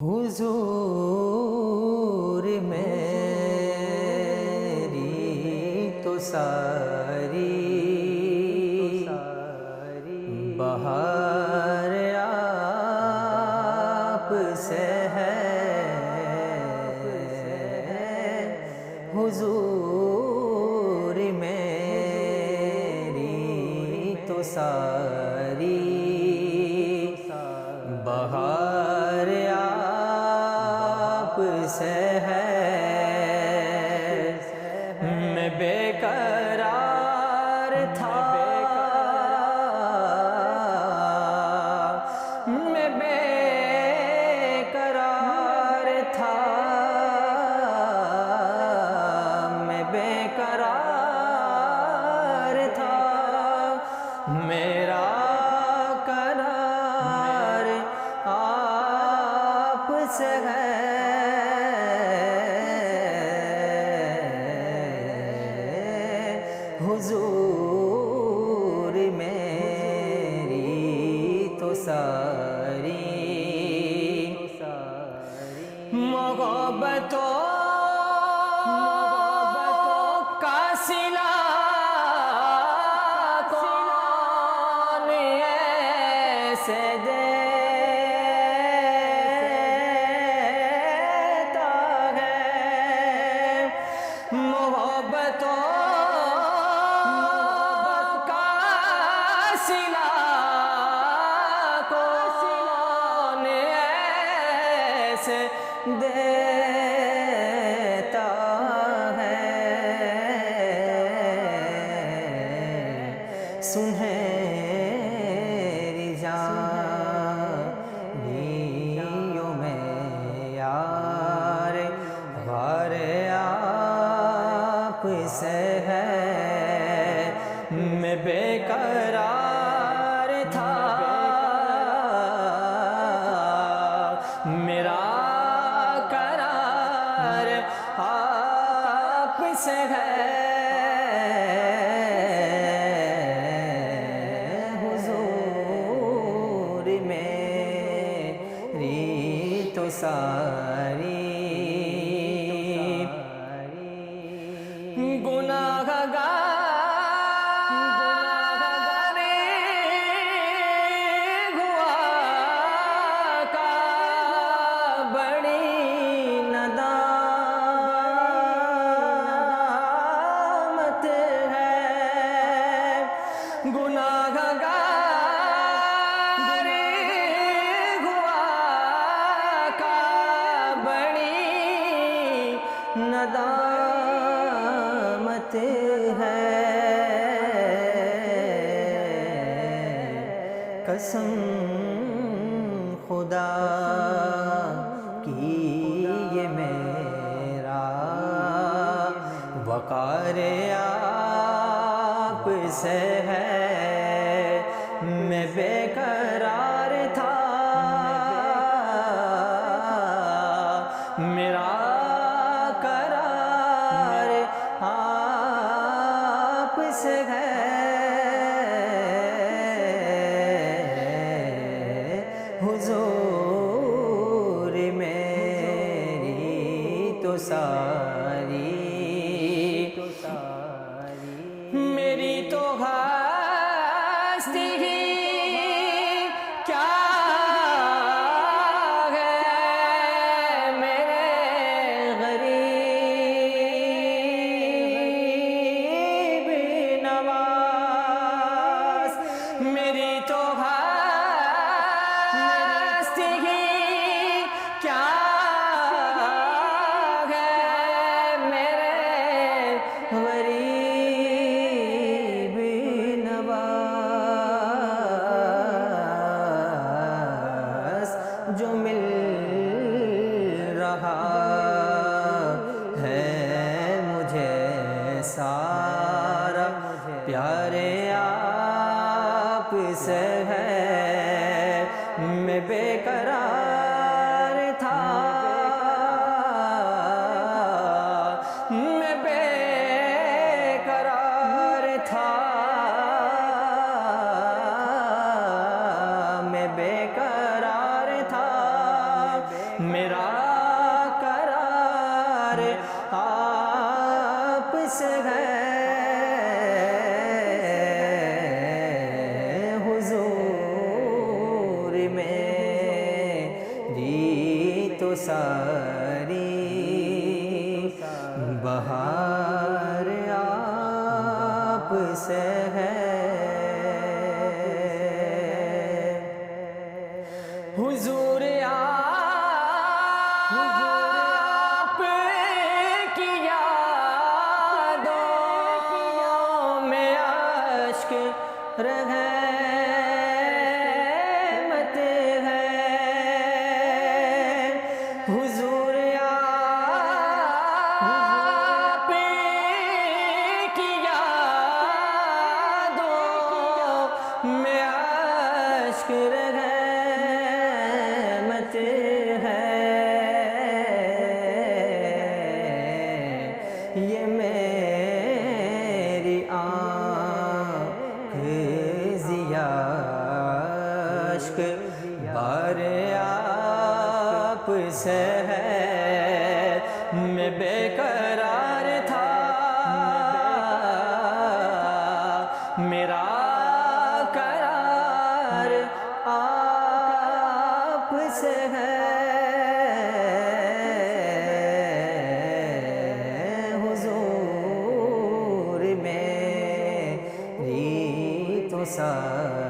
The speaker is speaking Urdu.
حضور میری تو ساری بہار آپ سے ہے، حضور میری تو ساری بہار آپ سے ہے، میں بے قرار تھا، میں بے قرار تھا، میں بے قرار تھا، میرا قرار آپ سے ہے، حضور میری تو ساری محبتوں کا صلہ کون ایسے دیتا ہے، محبتوں صلہ کون ایسے دیتا ہے، سنہری جانیوں میں یار غار آپ سے ہے، میں بے قرار تھا، میرا قرار آپ سے ہے، حضور میری تو ساری گناہگار ہوا کا بڑی ندامت ہے، گناہگار ہوا کا بڑی ندامت ہے، قسم خدا کی یہ میرا وقار آپ سے ہے، میں بے قرار تھا، میرا قرار آپ سے ہے، حضور میری تو ساری میری تو ہستی ہی کیا ہے، میرے غریب نواز، میری تو ہستی ہی کیا ہے، میرے میرا قرار آپ سے ہے، حضور میری تو ساری بہار آپ سے ہے، حضور آپ کی یادوں میں اشک رحمت ہے، حضور آپ کی یادوں میں اشک رحمت ہے، یہ میری آنکھ ضیا اشک بار آپ سے ہے، میں بے قرار تھا، میرا قرار آپ سے ہے، حضور میری تو ساری